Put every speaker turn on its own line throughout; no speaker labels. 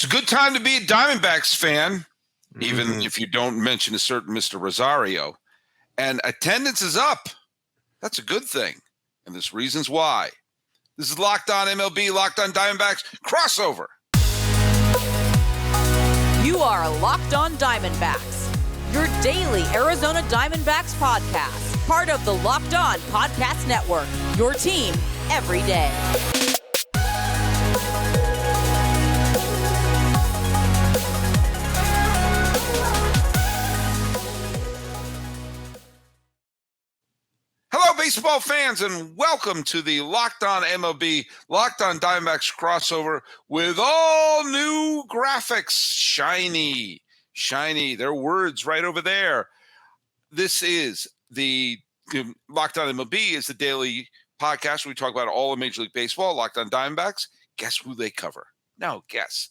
a good time to be a Diamondbacks fan, even if you don't mention a certain Mr. Rosario. And attendance is up. That's a good thing. And there's reasons why. This is Locked On MLB, Locked On Diamondbacks crossover.
You are Locked On Diamondbacks, your daily Arizona Diamondbacks podcast, part of the Locked On Podcast Network, your team every day.
Hello, baseball fans, and welcome to the Locked On MLB, Locked On Diamondbacks crossover with all new graphics. Shiny. There are words right over there. This is the Locked On MLB is the daily podcast where we talk about all of Major League Baseball. Locked On Diamondbacks. Guess who they cover? No, guess.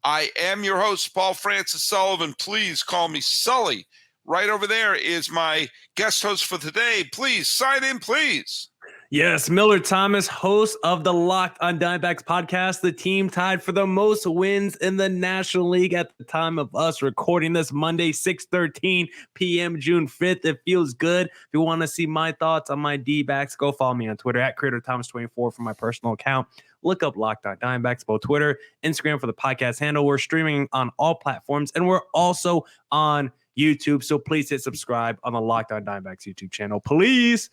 I am your host, Paul Francis Sullivan. Please call me Sully. Right over there is my guest host for today. Please sign in, please.
Yes, Miller Thomas, host of the Locked On Diamondbacks podcast. The team tied for the most wins in the National League at the time of us recording this Monday, 6:13 p.m., June 5th. It feels good. If you want to see my thoughts on my Dbacks, go follow me on Twitter at CreatorThomas24 for my personal account. Look up Locked On Diamondbacks, both Twitter, Instagram for the podcast handle. We're streaming on all platforms, and we're also on YouTube. So please hit subscribe on the Locked On Diamondbacks YouTube channel, please.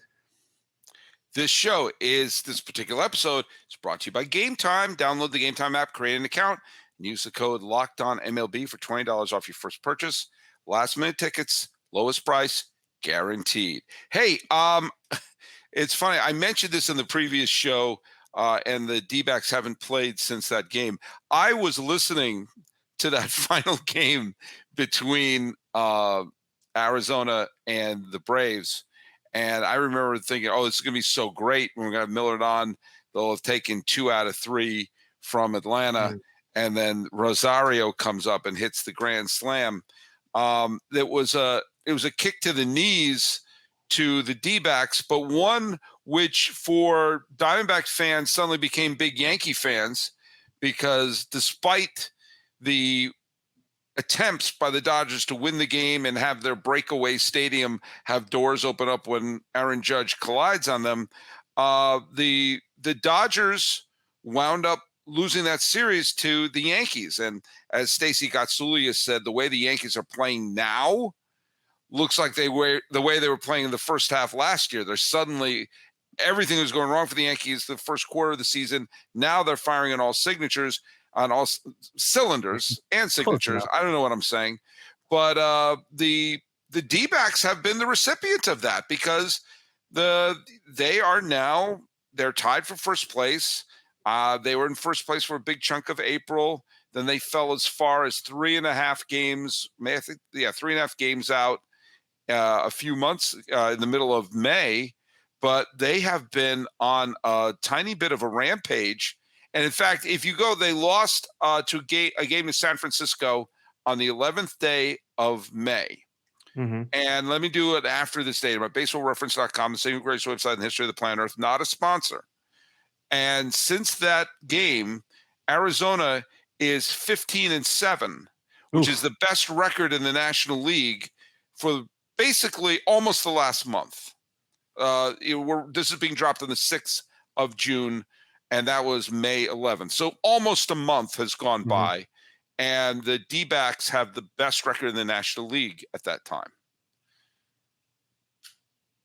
This particular episode is brought to you by GameTime. Download the GameTime app, create an account, and use the code LOCKEDONMLB for $20 off your first purchase. Last minute tickets, lowest price, guaranteed. Hey, it's funny. I mentioned this in the previous show, and the Dbacks haven't played since that game. I was listening to that final game between Arizona and the Braves. And I remember thinking, this is going to be so great. When we're going to have Millard on, they'll have taken 2 out of 3 from Atlanta. And then Rosario comes up and hits the grand slam. It was a kick to the knees to the D-backs, but one which for Diamondback fans suddenly became big Yankee fans, because despite the attempts by the Dodgers to win the game and have their breakaway stadium have doors open up when Aaron Judge collides on them, the Dodgers wound up losing that series to the Yankees. And as Stacey Gotsulia said, the way the Yankees are playing now looks like the way they were playing in the first half last year. They're suddenly everything was going wrong for the Yankees the first quarter of the season. Now they're firing on all signatures. On all cylinders and signatures. I don't know what I'm saying. But the D-backs have been the recipient of that, because they're tied for first place. They were in first place for a big chunk of April. Then they fell as far as 3.5 games. 3.5 games out a few months in the middle of May. But they have been on a tiny bit of a rampage. And in fact, if you go, they lost to a game in San Francisco on the 11th day of May. And let me do it after this date. About baseballreference.com, the single greatest website in the history of the planet Earth, not a sponsor. And since that game, Arizona is 15-7, which is the best record in the National League for basically almost the last month. This is being dropped on the 6th of June. And that was May 11th. So almost a month has gone by, and the D-backs have the best record in the National League at that time.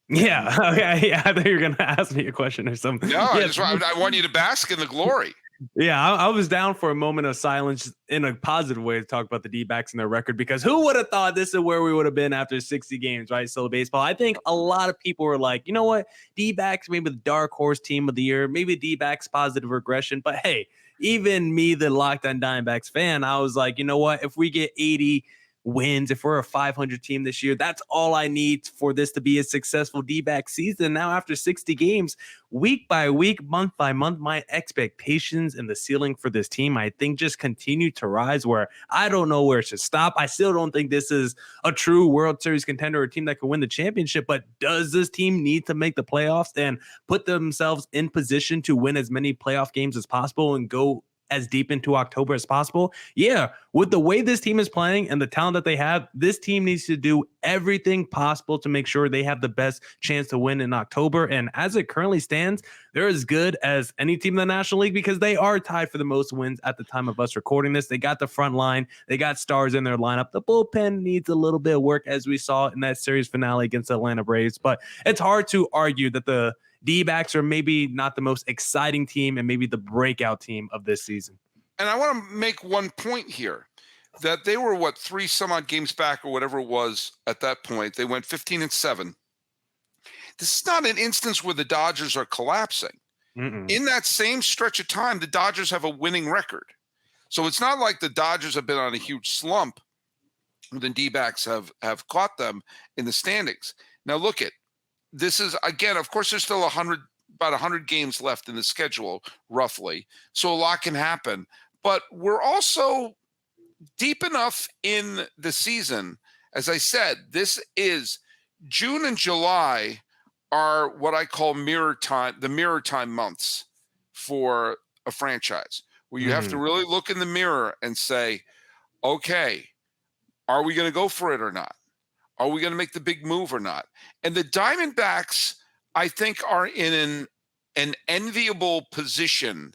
Yeah. Okay. Yeah. I thought you were going to ask me a question or something.
No, I want you to bask in the glory.
Yeah, I was down for a moment of silence in a positive way to talk about the D-backs and their record, because who would have thought this is where we would have been after 60 games, right? Sully Baseball. I think a lot of people were like, you know what? D-backs, maybe the dark horse team of the year, maybe D-backs positive regression. But hey, even me, the Locked On Diamondbacks fan, I was like, you know what? If we get 80 wins, if we're a 500 team this year, that's all I need for this to be a successful D-back season. Now, after 60 games, week by week, month by month, my expectations and the ceiling for this team, I think, just continue to rise, where I don't know where it should stop. I still don't think this is a true World Series contender or a team that can win the championship, but does this team need to make the playoffs and put themselves in position to win as many playoff games as possible and go as deep into October as possible. Yeah, with the way this team is playing and the talent that they have, this team needs to do everything possible to make sure they have the best chance to win in October. And as it currently stands, they're as good as any team in the National League because they are tied for the most wins at the time of us recording this. They got the front line. They got stars in their lineup. The bullpen needs a little bit of work, as we saw in that series finale against the Atlanta Braves. But it's hard to argue that the D-backs are maybe not the most exciting team and maybe the breakout team of this season.
And I want to make one point here that they were, 3 some odd games back or whatever it was at that point. They went 15-7. This is not an instance where the Dodgers are collapsing. In that same stretch of time, the Dodgers have a winning record. So it's not like the Dodgers have been on a huge slump. The D-backs have caught them in the standings. Now look at, this is, again, of course, there's still about 100 games left in the schedule, roughly. So a lot can happen. But we're also deep enough in the season. As I said, this is June and July are what I call the mirror time months for a franchise, where you have to really look in the mirror and say, okay, are we going to go for it or not? Are we going to make the big move or not? And the Diamondbacks, I think, are in an enviable position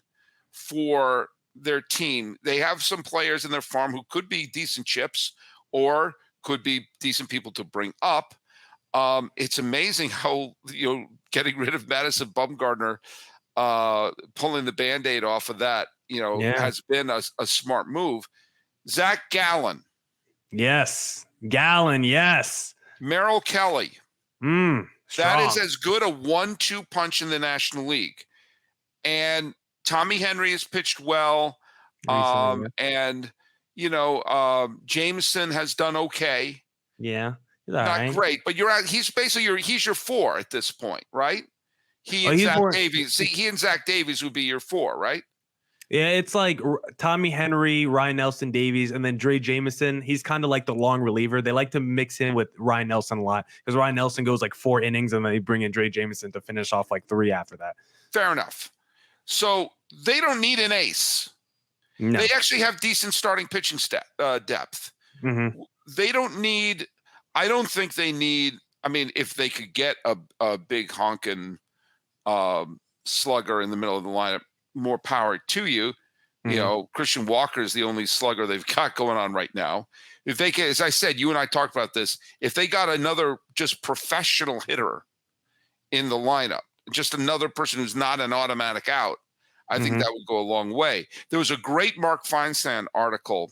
for their team. They have some players in their farm who could be decent chips or could be decent people to bring up. It's amazing how, getting rid of Madison Bumgarner, pulling the Band-Aid off of that, has been a smart move. Zach Gallen.
Yes. Gallen, yes.
Merrill Kelly.
Strong.
That is as good a 1-2 punch in the National League. And Tommy Henry has pitched well. And, Jameson has done okay.
Yeah.
Not great, but he's basically he's your 4 at this point, right? He and Zach Davies would be your 4, right?
Yeah, it's like Tommy Henry, Ryan Nelson, Davies, and then Dre Jameson. He's kind of like the long reliever. They like to mix him with Ryan Nelson a lot because Ryan Nelson goes like 4 innings, and then they bring in Dre Jameson to finish off like 3 after that.
Fair enough. So they don't need an ace. No. They actually have decent starting pitching depth. They don't need. I don't think they need. I mean, if they could get a big honking slugger in the middle of the lineup, more power to you. Christian Walker is the only slugger they've got going on right now. If they can, as I said, you and I talked about this, if they got another just professional hitter in the lineup, just another person who's not an automatic out, I think that would go a long way. There was a great Mark Feinstein article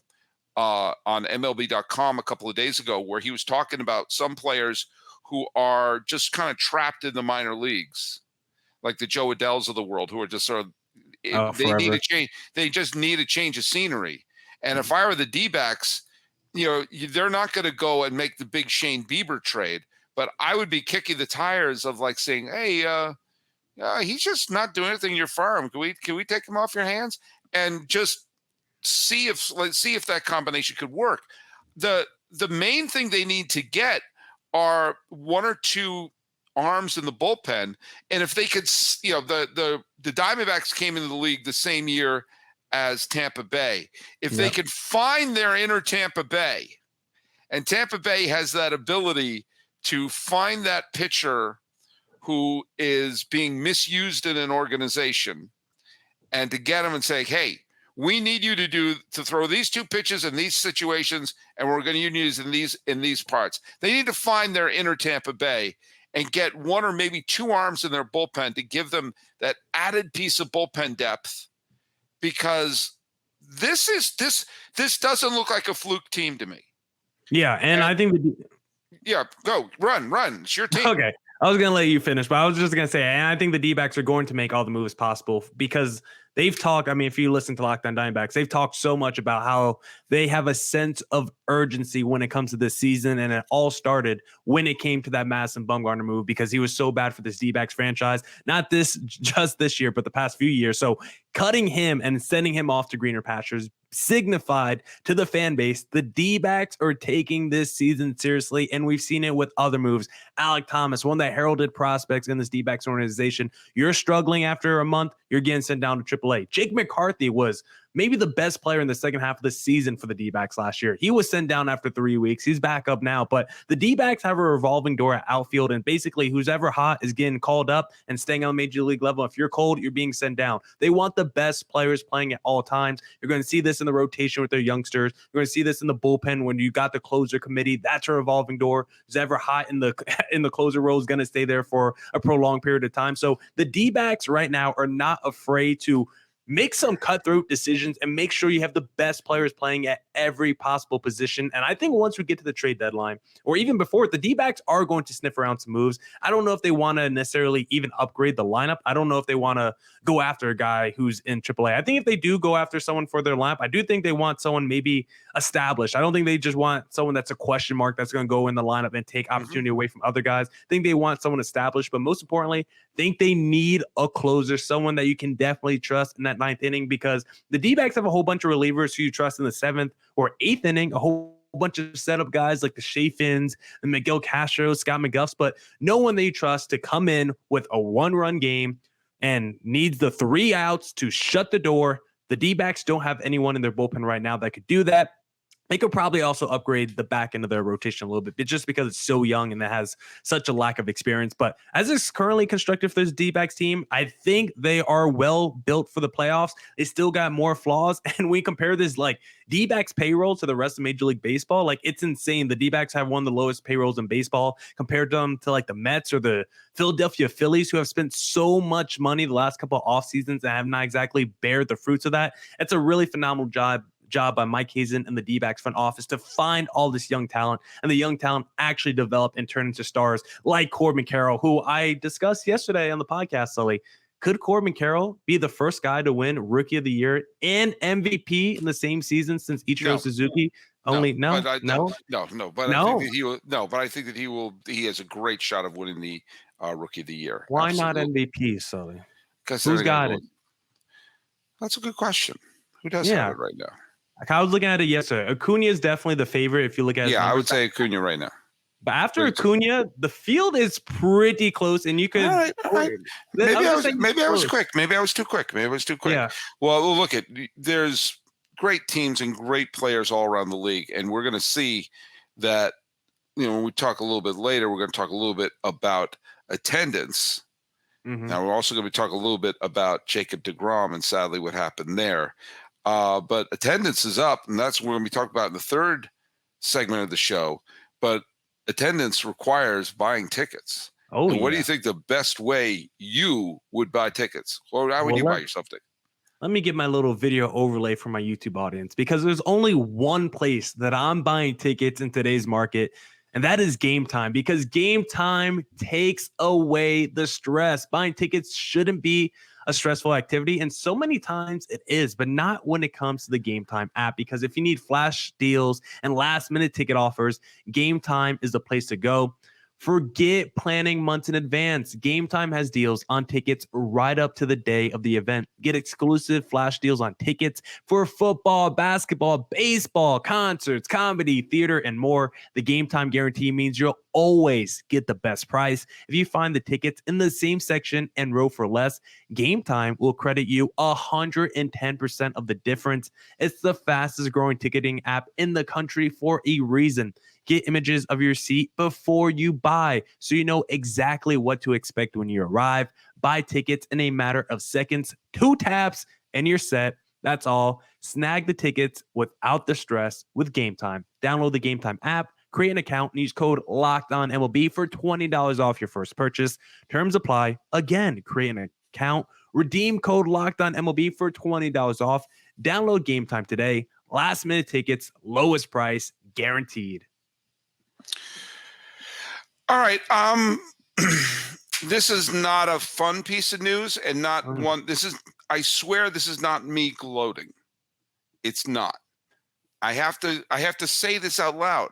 on MLB.com a couple of days ago where he was talking about some players who are just kind of trapped in the minor leagues, like the Joe Adells of the world, who are just sort of, they need a change. They just need a change of scenery. And if I were the D-backs, they're not going to go and make the big Shane Bieber trade, but I would be kicking the tires of like saying, hey, he's just not doing anything in your farm. Can we take him off your hands and just see if that combination could work? The main thing they need to get are 1 or 2 arms in the bullpen. And if they could, the Diamondbacks came into the league the same year as Tampa Bay. If they could find their inner Tampa Bay, and Tampa Bay has that ability to find that pitcher who is being misused in an organization and to get him and say, hey, we need you to throw these 2 pitches in these situations, and we're going to use in these parts. They need to find their inner Tampa Bay and get 1 or maybe 2 arms in their bullpen to give them that added piece of bullpen depth, because this doesn't look like a fluke team to me.
Yeah, and I think
go run. It's your team.
Okay. I was going to let you finish, but I was just going to say, and I think the D-backs are going to make all the moves possible because they've talked. I mean, if you listen to Locked On Diamondbacks, they've talked so much about how they have a sense of urgency when it comes to this season. And it all started when it came to that Madison Bumgarner move because he was so bad for this D-backs franchise. Not just this year, but the past few years. So cutting him and sending him off to greener pastures signified to the fan base the D-backs are taking this season seriously, and we've seen it with other moves. Alek Thomas, one of the heralded prospects in this D-backs organization. You're struggling after a month, you're getting sent down to AAA. Jake McCarthy was maybe the best player in the second half of the season for the D-backs last year. He was sent down after 3 weeks. He's back up now, but the D-backs have a revolving door at outfield, and basically who's ever hot is getting called up and staying on major league level. If you're cold, you're being sent down. They want the best players playing at all times. You're going to see this in the rotation with their youngsters. You're going to see this in the bullpen when you got the closer committee. That's a revolving door. Who's ever hot in the closer role is going to stay there for a prolonged period of time. So the D-backs right now are not afraid to make some cutthroat decisions and make sure you have the best players playing at every possible position. And I think once we get to the trade deadline, or even before it, the D-backs are going to sniff around some moves. I don't know if they want to necessarily even upgrade the lineup. I don't know if they want to go after a guy who's in AAA. I think if they do go after someone for their lineup, I do think they want someone maybe established. I don't think they just want someone that's a question mark that's going to go in the lineup and take opportunity away from other guys. I think they want someone established, but most importantly, I think they need a closer, someone that you can definitely trust in that ninth inning, because the D-backs have a whole bunch of relievers who you trust in the seventh or eighth inning, a whole bunch of setup guys like the Shea Finns and Miguel Castro, Scott McGuffs, but no one that you trust to come in with a one-run game and needs the 3 outs to shut the door. The D-backs don't have anyone in their bullpen right now that could do that. They could probably also upgrade the back end of their rotation a little bit, just because it's so young and it has such a lack of experience. But as it's currently constructed for this D-backs team, I think they are well built for the playoffs. They still got more flaws. And we compare this like D-backs payroll to the rest of Major League Baseball. Like, it's insane. The D-backs have one of the lowest payrolls in baseball compared to them to like the Mets or the Philadelphia Phillies, who have spent so much money the last couple of off seasons and have not exactly bared the fruits of that. It's a really phenomenal job by Mike Hazen and the D-backs front office to find all this young talent, and the young talent actually develop and turn into stars like Corbin Carroll, who I discussed yesterday on the podcast, Sully. Could Corbin Carroll be the first guy to win Rookie of the Year and MVP in the same season since Ichiro Suzuki?
But I think that he has a great shot of winning the Rookie of the Year.
Why not MVP, Sully?
Because
who's got it?
That's a good question. Who does have it right now?
I was looking at it yesterday. Acuna is definitely the favorite if you look at it.
Yeah, I would say Acuna right now.
But after Acuna, the field is pretty close, and you could.
All right. Maybe I was quick. Maybe I was too quick.
Yeah.
Well, look there's great teams and great players all around the league, and we're going to see that. When we talk a little bit later, we're going to talk a little bit about attendance. Mm-hmm. Now we're also going to talk a little bit about Jacob Degrom and sadly what happened there. But attendance is up, and that's what we're going to be talking about in the third segment of the show. But attendance requires buying tickets.
Oh,
and what do you think the best way you would buy tickets? Or how would you buy yourself tickets?
Let me get my little video overlay for my YouTube audience, because there's only one place that I'm buying tickets in today's market, and that is GameTime, because GameTime takes away the stress. Buying tickets shouldn't be a stressful activity, and so many times it is, but not when it comes to the GameTime app, because if you need flash deals and last minute ticket offers, GameTime is the place to go. Forget planning months in advance. GameTime has deals on tickets right up to the day of the event. Get exclusive flash deals on tickets for football, basketball, baseball, concerts, comedy, theater, and more. The GameTime guarantee means you'll always get the best price. If you find the tickets in the same section and row for less, GameTime will credit you 110% of the difference. It's the fastest growing ticketing app in the country for a reason. Get images of your seat before you buy, so you know exactly what to expect when you arrive. Buy tickets in a matter of seconds, 2 taps, and you're set. That's all. Snag the tickets without the stress with GameTime. Download the GameTime app, create an account, and use code LOCKEDONMLB for $20 off your first purchase. Terms apply. Again, create an account, redeem code LOCKEDONMLB for $20 off. Download GameTime today. Last minute tickets, lowest price, guaranteed.
All right. This is not a fun piece of news, and not one. I swear this is not me gloating. It's not. I have to say this out loud,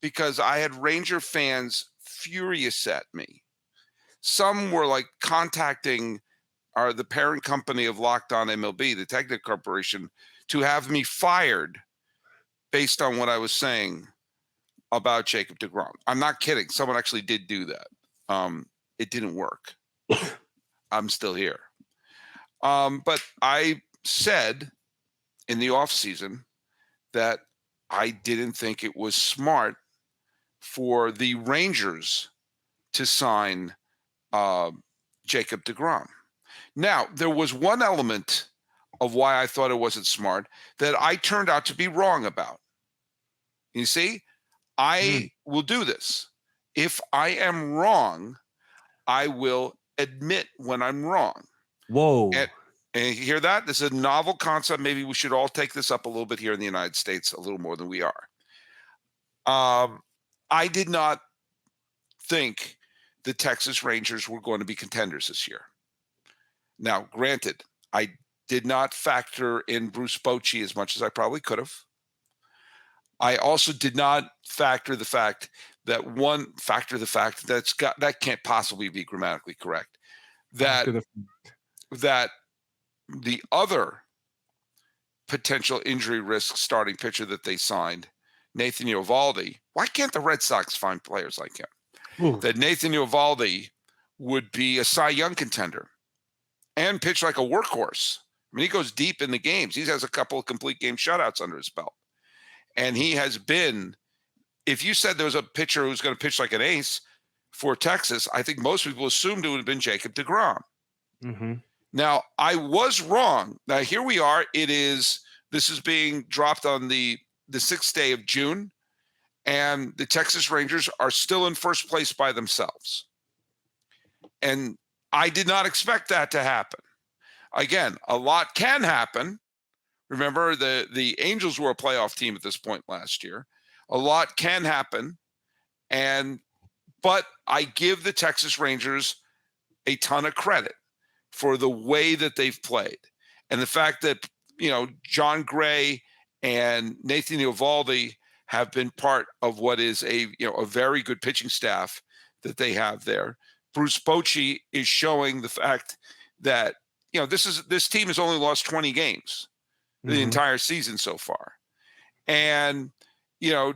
because I had Ranger fans furious at me. Some were like contacting the parent company of Locked On MLB, the Technic Corporation, to have me fired based on what I was saying about Jacob Degrom. I'm not kidding. Someone actually did do that. It didn't work. I'm still here. But I said in the offseason that I didn't think it was smart for the Rangers to sign Jacob Degrom. Now, there was one element of why I thought it wasn't smart that I turned out to be wrong about. You see, I will do this. If I am wrong, I will admit when I'm wrong.
Whoa.
And you hear that? This is a novel concept. Maybe we should all take this up a little bit here in the United States, a little more than we are. I did not think the Texas Rangers were going to be contenders this year. Now, granted, I did not factor in Bruce Bochy as much as I probably could have. I also did not factor the fact that that can't possibly be grammatically correct. That the other potential injury risk starting pitcher that they signed, Nathan Eovaldi, why can't the Red Sox find players like him?
Ooh.
That Nathan Eovaldi would be a Cy Young contender and pitch like a workhorse. I mean, he goes deep in the games. He has a couple of complete game shutouts under his belt. And he has been, if you said there was a pitcher who's going to pitch like an ace for Texas, I think most people assumed it would have been Jacob Degrom.
Mm-hmm.
Now, I was wrong. Now, here we are. This is being dropped on the 6th day of June, and the Texas Rangers are still in first place by themselves. And I did not expect that to happen. Again, a lot can happen. Remember, the Angels were a playoff team at this point last year. A lot can happen. But I give the Texas Rangers a ton of credit for the way that they've played. And the fact that, John Gray and Nathan Eovaldi have been part of what is a very good pitching staff that they have there. Bruce Bochy is showing the fact that, this team has only lost 20 games the entire season so far. And,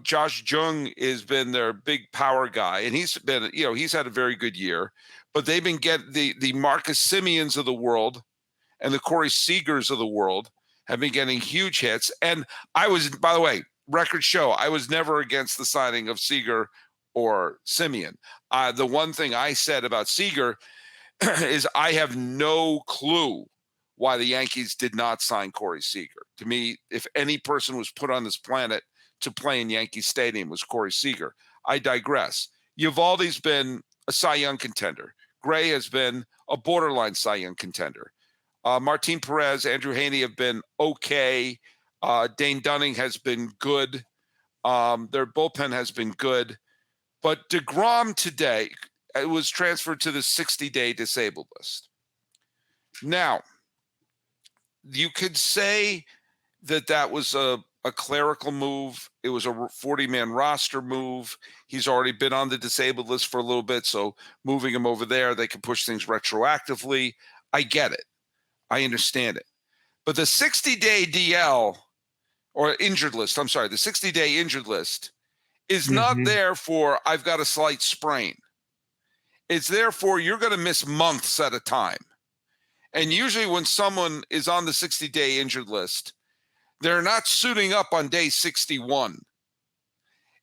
Josh Jung has been their big power guy, and he's been, he's had a very good year, but they've been getting the Marcus Simeons of the world and the Corey Seagers of the world have been getting huge hits. And I was, by the way, record show, I was never against the signing of Seager or Simeon. The one thing I said about Seager is I have no clue why the Yankees did not sign Corey Seager. To me, if any person was put on this planet to play in Yankee Stadium, was Corey Seager. I digress. Eovaldi's been a Cy Young contender. Gray has been a borderline Cy Young contender. Martin Perez, Andrew Haney have been okay. Dane Dunning has been good. Their bullpen has been good. But Degrom today was transferred to the 60-day disabled list. Now, you could say that was a clerical move. It was a 40-man roster move. He's already been on the disabled list for a little bit, so moving him over there, they can push things retroactively. I get it. I understand it. But the 60-day DL or injured list, I'm sorry, the 60-day injured list is not there for I've got a slight sprain. It's there for you're going to miss months at a time. And usually when someone is on the 60-day injured list, they're not suiting up on day 61.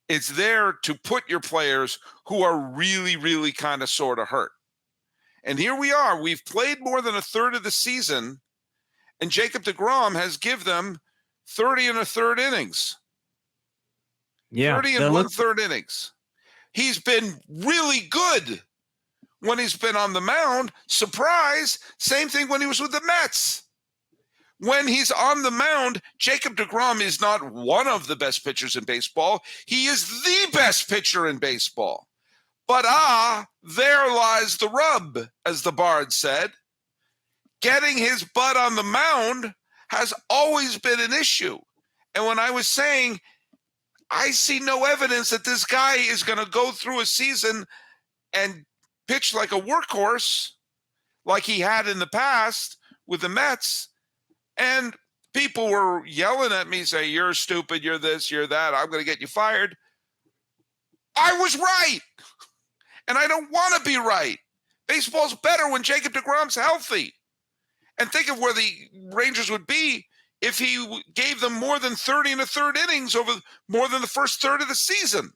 It's there to put your players who are really, really kind of sort of hurt. And here we are. We've played more than a third of the season, and Jacob Degrom has given them 30 and a third innings.
Yeah,
30 and one-third innings. He's been really good when he's been on the mound. Surprise. Same thing when he was with the Mets. When he's on the mound, Jacob Degrom is not one of the best pitchers in baseball. He is the best pitcher in baseball. But there lies the rub, as the Bard said. Getting his butt on the mound has always been an issue. And when I was saying, I see no evidence that this guy is going to go through a season and pitch like a workhorse like he had in the past with the Mets. And people were yelling at me, saying, you're stupid, you're this, you're that, I'm going to get you fired. I was right. And I don't want to be right. Baseball's better when Jacob Degrom's healthy. And think of where the Rangers would be if he gave them more than 30 and a third innings over more than the first third of the season.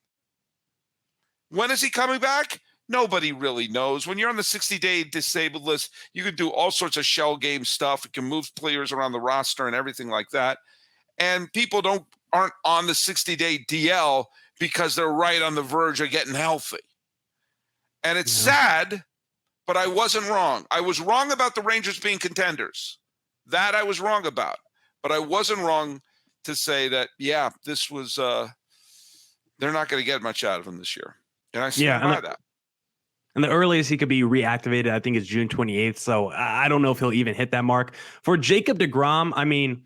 When is he coming back? Nobody really knows. When you're on the 60-day disabled list, you can do all sorts of shell game stuff. You can move players around the roster and everything like that. And people aren't on the 60-day DL because they're right on the verge of getting healthy. And it's sad, but I wasn't wrong. I was wrong about the Rangers being contenders. That I was wrong about. But I wasn't wrong to say that, yeah, this was they're not going to get much out of him this year. And I stand by that.
And the earliest he could be reactivated, I think, is June 28th. So I don't know if he'll even hit that mark. For Jacob Degrom, I mean,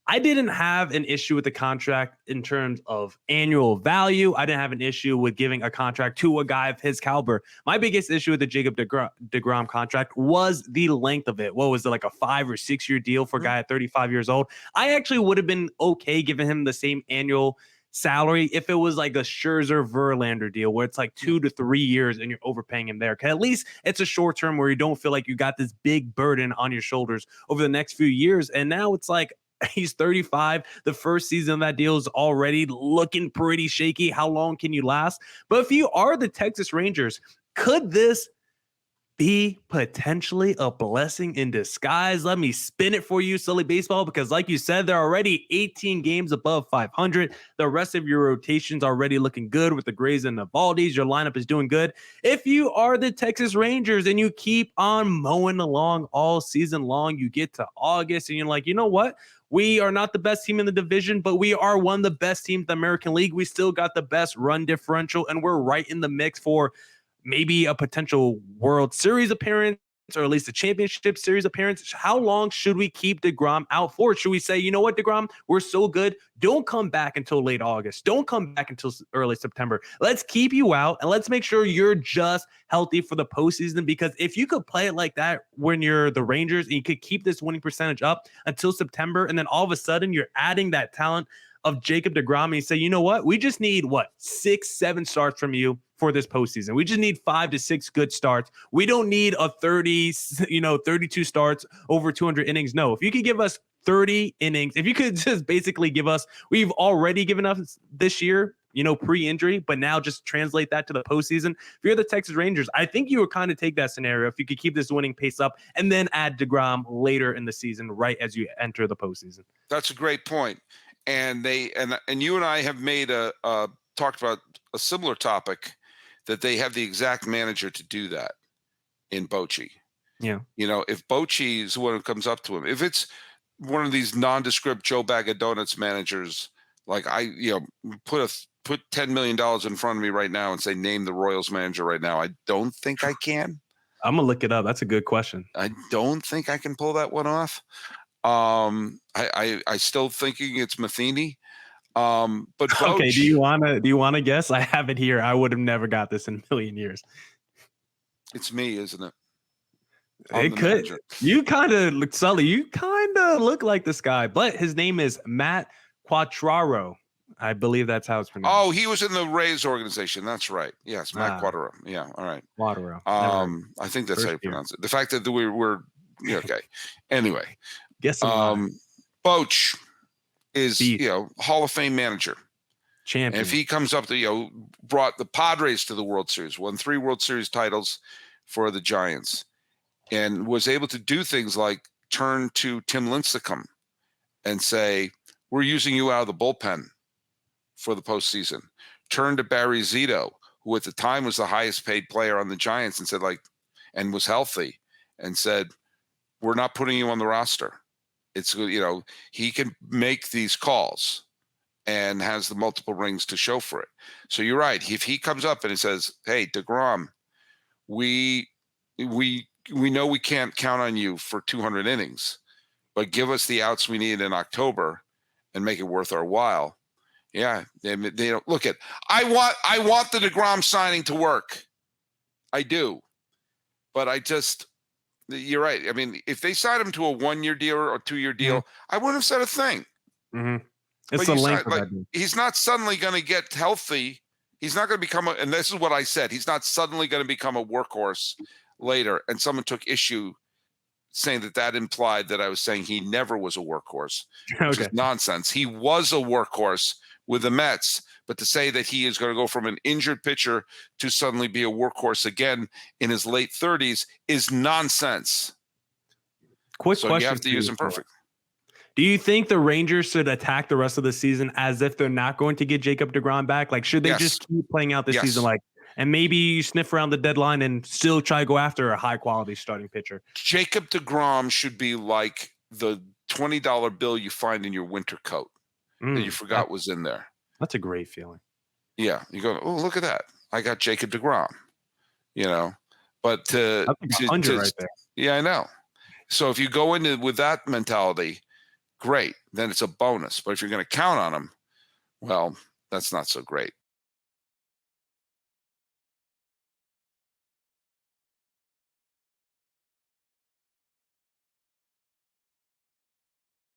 I didn't have an issue with the contract in terms of annual value. I didn't have an issue with giving a contract to a guy of his caliber. My biggest issue with the Jacob DeGrom contract was the length of it. What was it, like a 5 or 6 year deal for a guy at 35 years old? I actually would have been okay giving him the same annual salary if it was like a Scherzer Verlander deal where it's like 2 to 3 years and you're overpaying him there. 'Cause at least it's a short term where you don't feel like you got this big burden on your shoulders over the next few years. And now it's like, he's 35. The first season of that deal is already looking pretty shaky. How long can you last? But if you are the Texas Rangers, could this be potentially a blessing in disguise? Let me spin it for you, Sully Baseball, because like you said, they're already 18 games above 500. The rest of your rotation's already looking good with the Grays and the Eovaldis. Your lineup is doing good. If you are the Texas Rangers and you keep on mowing along all season long, you get to August and you're like, you know what? We are not the best team in the division, but we are one of the best teams in the American League. We still got the best run differential, and we're right in the mix for maybe a potential World Series appearance or at least a championship series appearance. How long should we keep DeGrom out for? Should we say, you know what, DeGrom, we're so good. Don't come back until late August. Don't come back until early September. Let's keep you out and let's make sure you're just healthy for the postseason, because if you could play it like that when you're the Rangers and you could keep this winning percentage up until September, and then all of a sudden you're adding that talent of Jacob Degrom and you say, you know what, we just need 6-7 starts from you for this postseason. We just need 5 to 6 good starts. We don't need a 32 starts over 200 innings. No, if you could give us 30 innings, if you could just basically give us, we've already given us this year, pre-injury, but now just translate that to the postseason. If you're the Texas Rangers, I think you would kind of take that scenario if you could keep this winning pace up and then add DeGrom later in the season, right as you enter the postseason.
That's a great point. And you and I have made talked about a similar topic, that they have the exact manager to do that in Bochy.
Yeah.
If Bochy is the one who comes up to him, if it's one of these nondescript Joe Bag of Donuts managers, like put $10 million in front of me right now and say, name the Royals manager right now, I don't think I can.
I'm going to look it up. That's a good question.
I don't think I can pull that one off. I still thinking it's Matheny. But Coach,
okay, do you want to guess? I have it here. I would have never got this in a million years.
It's me, isn't it?
It could. Manager. You kind of look, Sully. You kind of look like this guy, but his name is Matt Quatraro. I believe that's how it's pronounced.
Oh, he was in the Rays organization. That's right. Yes, Matt Quatraro. Yeah, all right.
Quatraro.
I think that's how you pronounce it. The fact that we're okay. Anyway,
guess
Boch is Hall of Fame manager,
champion.
And if he comes up to brought the Padres to the World Series, won 3 World Series titles for the Giants, and was able to do things like turn to Tim Lincecum and say, we're using you out of the bullpen for the postseason. Turn to Barry Zito, who at the time was the highest paid player on the Giants, and said and was healthy, and said, we're not putting you on the roster. It's, he can make these calls and has the multiple rings to show for it. So you're right. If he comes up and he says, hey, DeGrom, we know we can't count on you for 200 innings, but give us the outs we need in October and make it worth our while. Yeah. They don't look at, I want the DeGrom signing to work. I do. But you're right. I mean, if they signed him to a 1-year deal or a 2-year deal, I wouldn't have said a thing.
Mm-hmm. It's the length of that.
He's not suddenly going to get healthy. He's not going to become and this is what I said, he's not suddenly going to become a workhorse later. And someone took issue saying that implied that I was saying he never was a workhorse, which
Okay.
is nonsense. He was a workhorse with the Mets, but to say that he is going to go from an injured pitcher to suddenly be a workhorse again in his late 30s is nonsense.
Quick
So
question.
you have to use him perfect.
Do you think the Rangers should attack the rest of the season as if they're not going to get Jacob Degrom back? Like, should they just keep playing out this season? Like, and maybe you sniff around the deadline and still try to go after a high quality starting pitcher?
Jacob Degrom should be like the $20 bill you find in your winter coat that you forgot was in there.
That's a great feeling.
Yeah. You go, oh, look at that. I got Jacob Degrom, but
That's like 100 right there.
Yeah, I know. So if you go into with that mentality, great, then it's a bonus. But if you're going to count on him, well, that's not so great.